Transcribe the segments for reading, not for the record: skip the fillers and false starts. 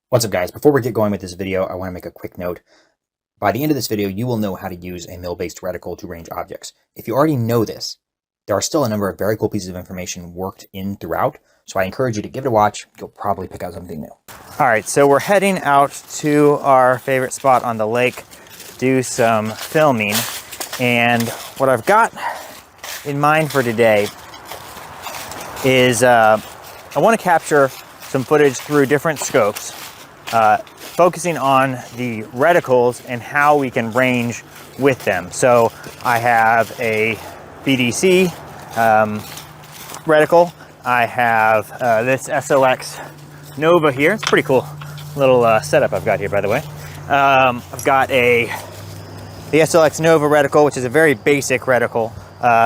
What's up, guys? Before we get going with this video, I want to make a quick note. By the end of this video, you will know how to use a mill-based reticle to range objects. If you already know this, there are still a number of very cool pieces of information worked in throughout, so I encourage you to give it a watch. You'll probably pick out something new. All right, so we're heading out to our favorite spot on the lake to do some filming. And what I've got in mind for today is I want to capture some footage through different scopes, focusing on the reticles and how we can range with them. So I have a BDC reticle. I have this SLX Nova here. It's a pretty cool little setup I've got here, by the way. I've got the SLX Nova reticle, which is a very basic reticle.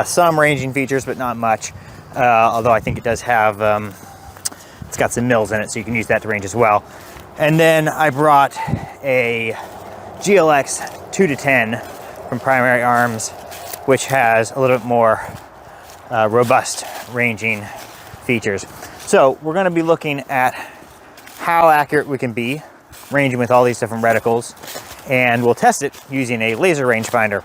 Some ranging features, but not much. Although I think it does have, it's got some mills in it, so you can use that to range as well. And then I brought a GLX 2-10 from Primary Arms, which has a little bit more robust ranging features. So we're going to be looking at how accurate we can be ranging with all these different reticles, and we'll test it using a laser rangefinder.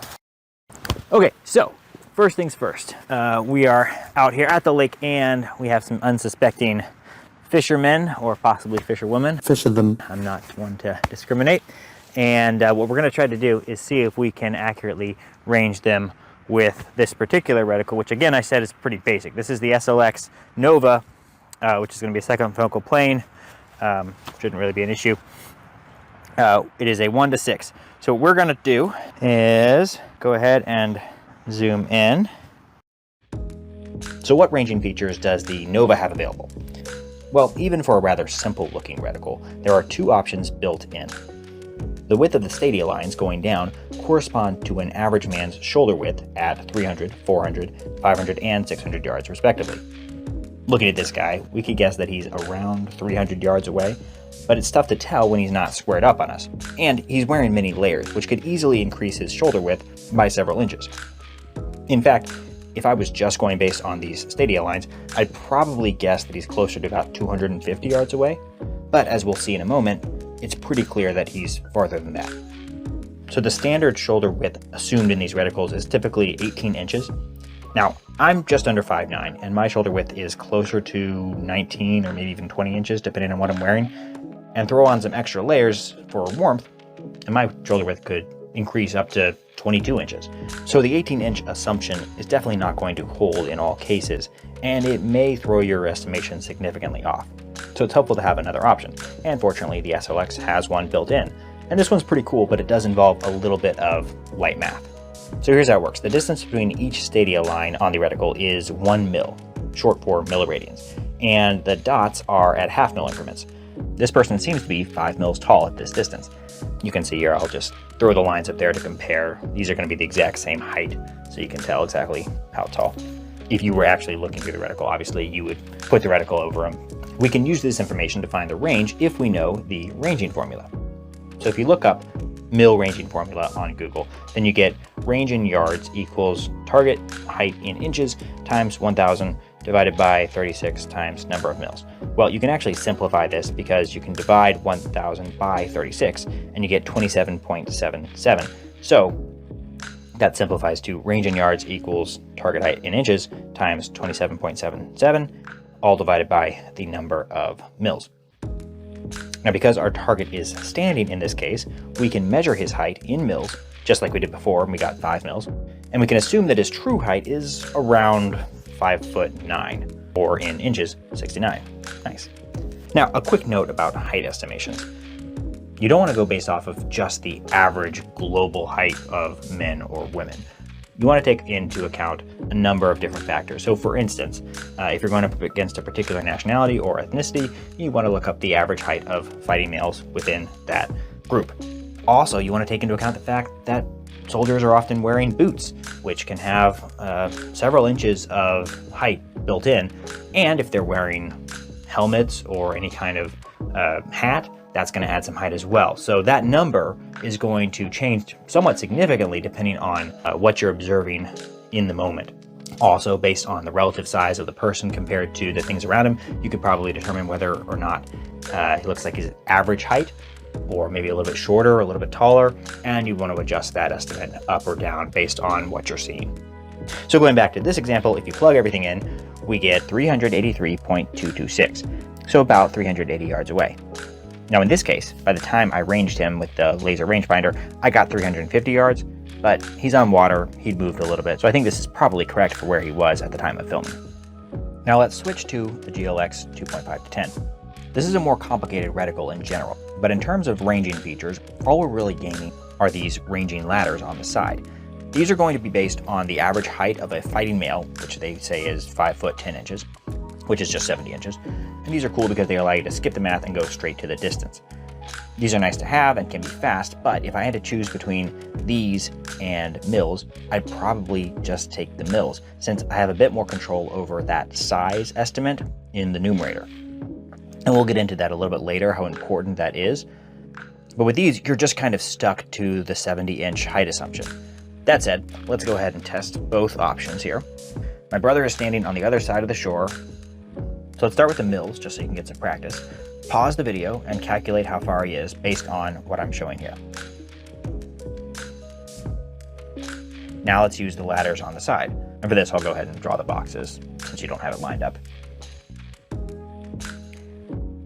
Okay, so first things first, we are out here at the lake and we have some unsuspecting fishermen, or possibly fisherwomen. Fish of them. I'm not one to discriminate. And what we're going to try to do is see if we can accurately range them with this particular reticle, which again I said is pretty basic. This is the SLX Nova, which is going to be a second focal plane. Shouldn't really be an issue. It is a 1:6. So what we're going to do is go ahead and zoom in. So what ranging features does the Nova have available? Well, even for a rather simple looking reticle, there are two options built in. The width of the stadia lines going down correspond to an average man's shoulder width at 300, 400, 500, and 600 yards respectively. Looking at this guy, we could guess that he's around 300 yards away, but it's tough to tell when he's not squared up on us. And he's wearing many layers, which could easily increase his shoulder width by several inches. In fact, if I was just going based on these stadia lines, I'd probably guess that he's closer to about 250 yards away, but as we'll see in a moment, it's pretty clear that he's farther than that. So the standard shoulder width assumed in these reticles is typically 18 inches. Now, I'm just under 5'9", and my shoulder width is closer to 19 or maybe even 20 inches, depending on what I'm wearing. And throw on some extra layers for warmth, and my shoulder width could increase up to 22 inches. So the 18-inch assumption is definitely not going to hold in all cases, and it may throw your estimation significantly off. So it's helpful to have another option, and fortunately the SLX has one built in. And this one's pretty cool, but it does involve a little bit of light math. So here's how it works. The distance between each stadia line on the reticle is 1 mil, short for milliradians, and the dots are at half mil increments. This person seems to be 5 mils tall at this distance. You can see here, I'll just throw the lines up there to compare. These are going to be the exact same height, so you can tell exactly how tall. If you were actually looking through the reticle, obviously you would put the reticle over them. We can use this information to find the range if we know the ranging formula. So if you look up mil ranging formula on Google, then you get range in yards equals target height in inches times 1,000 divided by 36 times number of mils. Well, you can actually simplify this because you can divide 1,000 by 36 and you get 27.77. So that simplifies to range in yards equals target height in inches times 27.77, all divided by the number of mils. Now, because our target is standing in this case, we can measure his height in mils, just like we did before when we got 5 mils, and we can assume that his true height is around 5'9", or in inches, 69. Nice. Now, a quick note about height estimations. You don't want to go based off of just the average global height of men or women. You want to take into account a number of different factors. So for instance, if you're going up against a particular nationality or ethnicity, you want to look up the average height of fighting males within that group. Also, you want to take into account the fact that soldiers are often wearing boots, which can have several inches of height built in. And if they're wearing helmets or any kind of hat, that's going to add some height as well. So that number is going to change somewhat significantly depending on what you're observing in the moment. Also, based on the relative size of the person compared to the things around him, you could probably determine whether or not He looks like he's average height, or maybe a little bit shorter, or a little bit taller, and you want to adjust that estimate up or down based on what you're seeing. So going back to this example, if you plug everything in, we get 383.226, so about 380 yards away. Now in this case, by the time I ranged him with the laser rangefinder, I got 350 yards, but he's on water, he'd moved a little bit, so I think this is probably correct for where he was at the time of filming. Now let's switch to the GLX 2.5 to 10. This is a more complicated reticle in general, but in terms of ranging features, all we're really gaining are these ranging ladders on the side. These are going to be based on the average height of a fighting male, which they say is 5 foot 10 inches, which is just 70 inches. And these are cool because they allow you to skip the math and go straight to the distance. These are nice to have and can be fast, but if I had to choose between these and mils, I'd probably just take the mils, since I have a bit more control over that size estimate in the numerator. And we'll get into that a little bit later, how important that is. But with these, you're just kind of stuck to the 70-inch height assumption. That said, let's go ahead and test both options here. My brother is standing on the other side of the shore, so let's start with the mils, just so you can get some practice. Pause the video and calculate how far he is based on what I'm showing here. Now let's use the ladders on the side. And for this, I'll go ahead and draw the boxes since you don't have it lined up.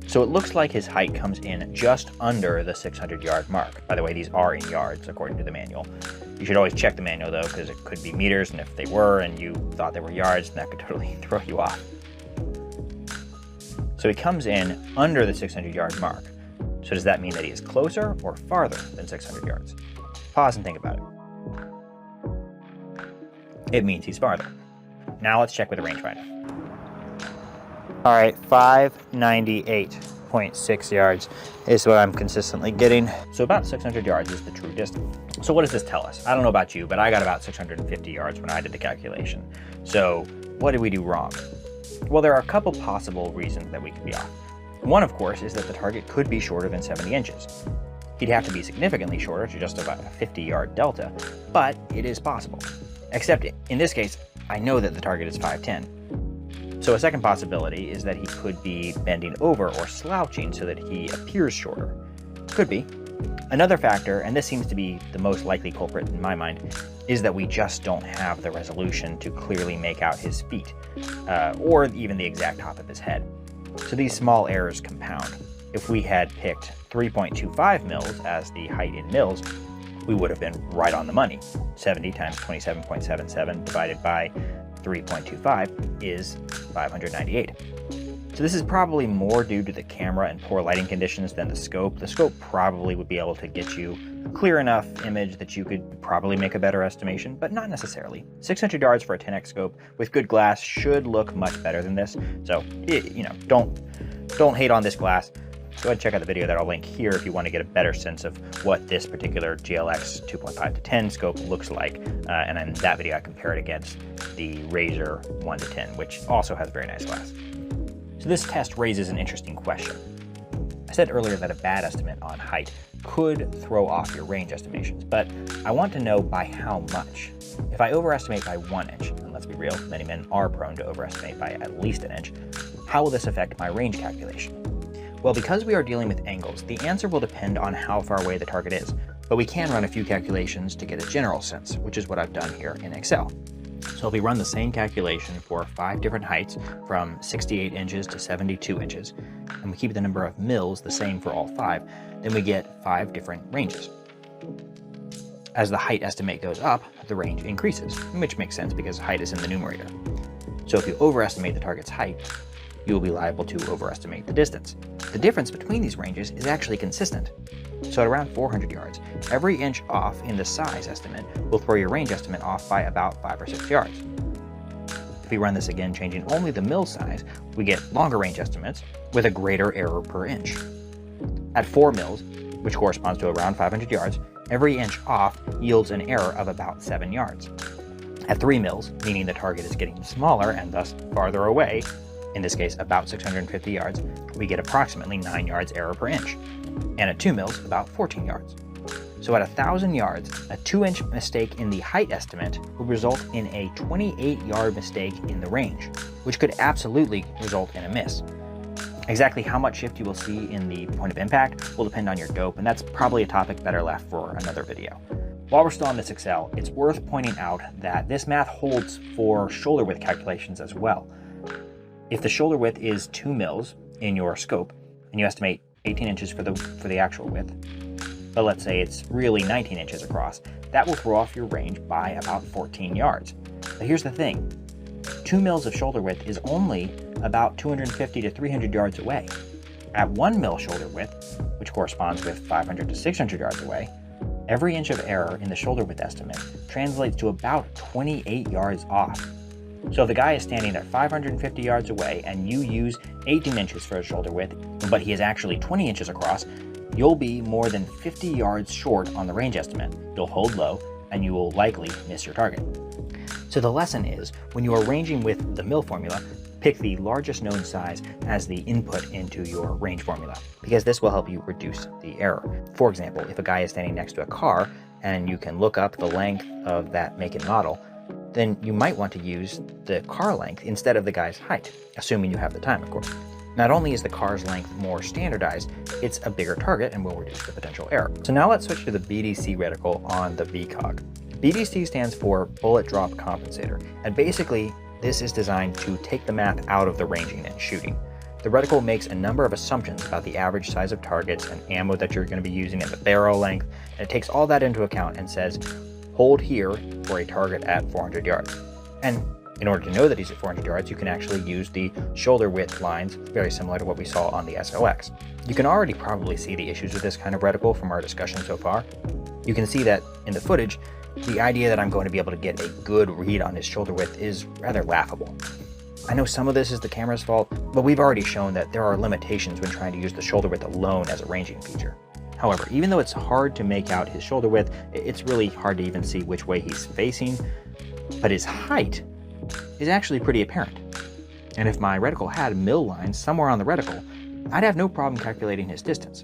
So it looks like his height comes in just under the 600-yard mark. By the way, these are in yards according to the manual. You should always check the manual though, because it could be meters, and if they were and you thought they were yards, that could totally throw you off. So he comes in under the 600-yard mark. So does that mean that he is closer or farther than 600 yards? Pause and think about it. It means he's farther. Now let's check with the rangefinder. All right, 598.6 yards is what I'm consistently getting. So about 600 yards is the true distance. So what does this tell us? I don't know about you, but I got about 650 yards when I did the calculation. So what did we do wrong? Well, there are a couple possible reasons that we could be off. One, of course, is that the target could be shorter than 70 inches. He'd have to be significantly shorter to just about a 50-yard delta, but it is possible. Except in this case, I know that the target is 5'10". So a second possibility is that he could be bending over or slouching so that he appears shorter. Could be. Another factor, and this seems to be the most likely culprit in my mind, is that we just don't have the resolution to clearly make out his feet, or even the exact top of his head. So these small errors compound. If we had picked 3.25 mils as the height in mils, we would have been right on the money. 70 times 27.77 divided by 3.25 is 598. So this is probably more due to the camera and poor lighting conditions than the scope. The scope probably would be able to get you a clear enough image that you could probably make a better estimation, but not necessarily. 600 yards for a 10x scope with good glass should look much better than this. So, don't hate on this glass. Go ahead and check out the video that I'll link here if you want to get a better sense of what this particular GLX 2.5 to 10 scope looks like. And in that video, I compare it against the Razor 1 to 10, which also has very nice glass. So this test raises an interesting question. I said earlier that a bad estimate on height could throw off your range estimations, but I want to know by how much. If I overestimate by 1 inch, and let's be real, many men are prone to overestimate by at least an inch, how will this affect my range calculation? Well, because we are dealing with angles, the answer will depend on how far away the target is, but we can run a few calculations to get a general sense, which is what I've done here in Excel. So if we run the same calculation for 5 different heights from 68 inches to 72 inches, and we keep the number of mils the same for all 5, then we get 5 different ranges. As the height estimate goes up, the range increases, which makes sense because height is in the numerator. So if you overestimate the target's height, you will be liable to overestimate the distance. The difference between these ranges is actually consistent. So at around 400 yards, every inch off in the size estimate will throw your range estimate off by about 5 or 6 yards. If we run this again, changing only the mil size, we get longer range estimates with a greater error per inch. At 4 mils, which corresponds to around 500 yards, every inch off yields an error of about 7 yards. At 3 mils, meaning the target is getting smaller and thus farther away, in this case about 650 yards, we get approximately 9 yards error per inch. And at 2 mils, about 14 yards. So at 1,000 yards, a 2-inch mistake in the height estimate would result in a 28-yard mistake in the range, which could absolutely result in a miss. Exactly how much shift you will see in the point of impact will depend on your dope, and that's probably a topic better left for another video. While we're still on this Excel, it's worth pointing out that this math holds for shoulder width calculations as well. If the shoulder width is 2 mils in your scope, and you estimate 18 inches for the actual width, but let's say it's really 19 inches across, that will throw off your range by about 14 yards. But here's the thing, 2 mils of shoulder width is only about 250 to 300 yards away. At 1 mil shoulder width, which corresponds with 500 to 600 yards away, every inch of error in the shoulder width estimate translates to about 28 yards off. So if the guy is standing at 550 yards away and you use 18 inches for his shoulder width, but he is actually 20 inches across, you'll be more than 50 yards short on the range estimate. You'll hold low and you will likely miss your target. So the lesson is, when you are ranging with the mil formula, pick the largest known size as the input into your range formula, because this will help you reduce the error. For example, if a guy is standing next to a car and you can look up the length of that make and model, then you might want to use the car length instead of the guy's height, assuming you have the time, of course. Not only is the car's length more standardized, it's a bigger target and will reduce the potential error. So now let's switch to the BDC reticle on the VCOG. BDC stands for bullet drop compensator, and basically this is designed to take the math out of the ranging and shooting. The reticle makes a number of assumptions about the average size of targets and ammo that you're going to be using and the barrel length, and it takes all that into account and says, hold here for a target at 400 yards. And in order to know that he's at 400 yards, you can actually use the shoulder width lines, very similar to what we saw on the SLX. You can already probably see the issues with this kind of reticle from our discussion so far. You can see that in the footage, the idea that I'm going to be able to get a good read on his shoulder width is rather laughable. I know some of this is the camera's fault, but we've already shown that there are limitations when trying to use the shoulder width alone as a ranging feature. However, even though it's hard to make out his shoulder width, it's really hard to even see which way he's facing, but his height is actually pretty apparent. And if my reticle had mil lines somewhere on the reticle, I'd have no problem calculating his distance.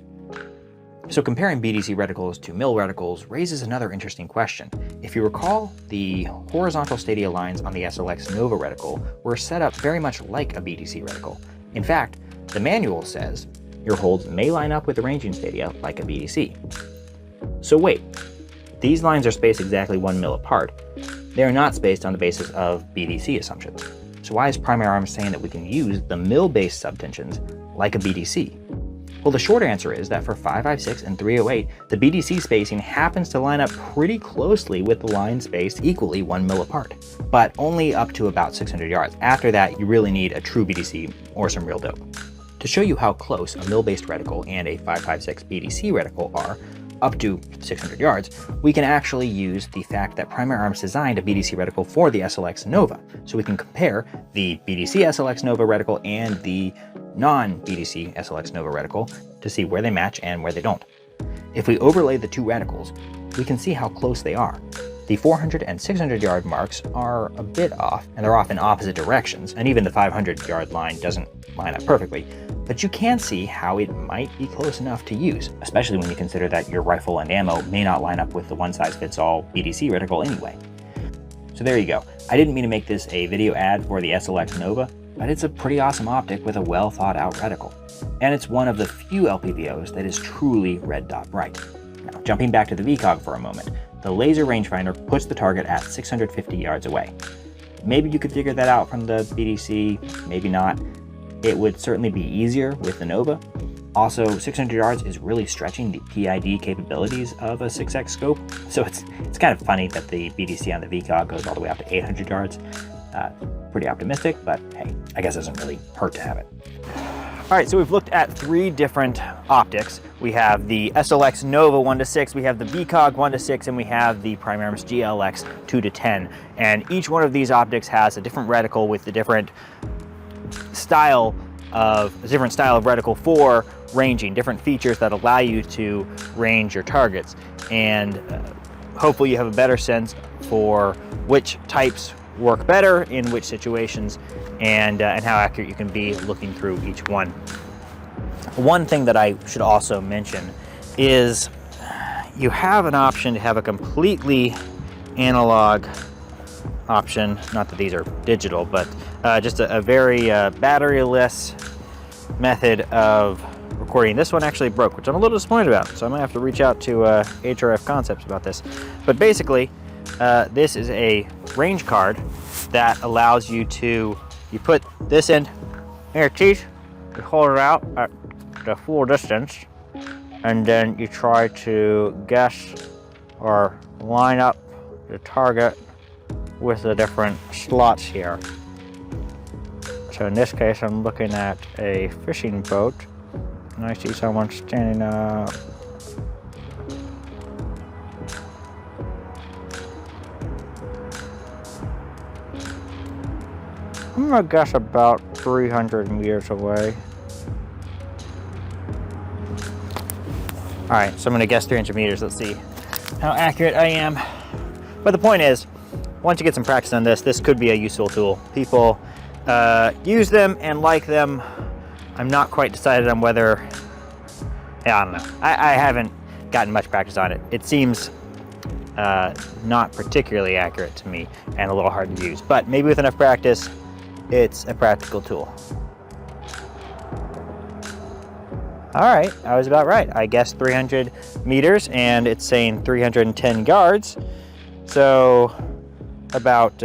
So comparing BDC reticles to mil reticles raises another interesting question. If you recall, the horizontal stadia lines on the SLX Nova reticle were set up very much like a BDC reticle. In fact, the manual says your holds may line up with the ranging stadia like a BDC. So wait, these lines are spaced exactly 1 mil apart. They are not spaced on the basis of BDC assumptions. So why is Primary Arms saying that we can use the mil-based subtensions like a BDC? Well, the short answer is that for 5.56 and 308, the BDC spacing happens to line up pretty closely with the line spaced equally 1 mil apart, but only up to about 600 yards. After that, you really need a true BDC or some real dope. To show you how close a mil-based reticle and a 5.56 BDC reticle are, up to 600 yards, we can actually use the fact that Primary Arms designed a BDC reticle for the SLX Nova. So we can compare the BDC SLX Nova reticle and the non-BDC SLX Nova reticle to see where they match and where they don't. If we overlay the two reticles, we can see how close they are. The 400 and 600 yard marks are a bit off, and they're off in opposite directions, and even the 500 yard line doesn't line up perfectly, but you can see how it might be close enough to use, especially when you consider that your rifle and ammo may not line up with the one-size-fits-all BDC reticle anyway. So there you go. I didn't mean to make this a video ad for the SLX Nova, but it's a pretty awesome optic with a well-thought-out reticle. And it's one of the few LPVOs that is truly red dot bright. Now, jumping back to the VCOG for a moment, the laser rangefinder puts the target at 650 yards away. Maybe you could figure that out from the BDC, maybe not. It would certainly be easier with the Nova. Also, 600 yards is really stretching the PID capabilities of a 6X scope, so it's kind of funny that the BDC on the VCOG goes all the way up to 800 yards. Pretty optimistic, but hey, I guess it doesn't really hurt to have it. All right, so we've looked at 3 different optics. We have the SLX Nova 1:6, we have the VCOG 1:6, and we have the Primary Arms GLX 2:10. And each one of these optics has a different reticle with a different style of reticle for ranging, different features that allow you to range your targets. And hopefully you have a better sense for which types work better in which situations, and how accurate you can be looking through each one. One thing that I should also mention is you have an option to have a completely analog option, not that these are digital, but just a very batteryless method of recording. This one actually broke, which I'm a little disappointed about, so I might have to reach out to HRF Concepts about this. But basically, this is a range card that allows you to, you put this in your teeth, you hold it out at the full distance, and then you try to guess or line up the target with the different slots here. So in this case, I'm looking at a fishing boat, and I see someone standing up. I'm gonna guess about 300 meters away. All right, so I'm gonna guess 300 meters. Let's see how accurate I am. But the point is, once you get some practice on this, this could be a useful tool. People use them and like them. I'm not quite decided on whether, yeah, I don't know. I haven't gotten much practice on it. It seems not particularly accurate to me and a little hard to use, but maybe with enough practice, it's a practical tool. All right, I was about right. I guessed 300 meters and it's saying 310 yards. So about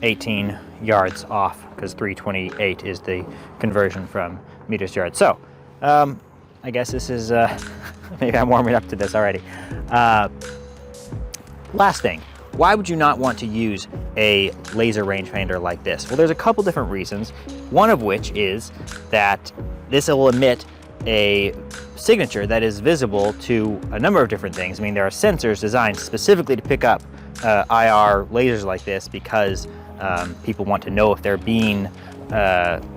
18 yards off, because 328 is the conversion from meters to yards. So I guess this is, maybe I'm warming up to this already. Last thing, why would you not want to use a laser rangefinder like this? Well, there's a couple different reasons. One of which is that this will emit a signature that is visible to a number of different things. I mean, there are sensors designed specifically to pick up IR lasers like this because people want to know if they're being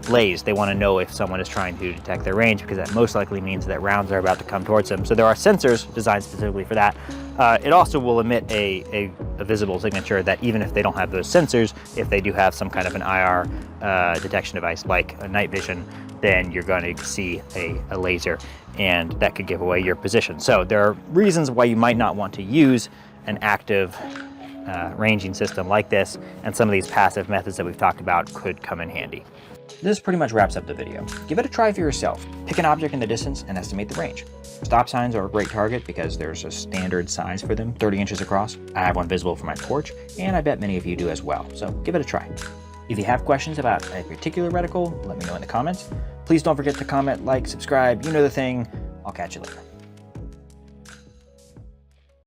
lased. They want to know if someone is trying to detect their range, because that most likely means that rounds are about to come towards them. So there are sensors designed specifically for that. It also will emit a visible signature that even if they don't have those sensors, if they do have some kind of an IR detection device like a night vision, then you're going to see a laser, and that could give away your position. So there are reasons why you might not want to use an active ranging system like this, and some of these passive methods that we've talked about could come in handy. This pretty much wraps up the video. Give it a try for yourself. Pick an object in the distance and estimate the range. Stop signs are a great target because there's a standard size for them, 30 inches across. I have one visible for my porch, and I bet many of you do as well, so give it a try. If you have questions about a particular reticle, let me know in the comments. Please don't forget to comment, like, subscribe, you know the thing. I'll catch you later.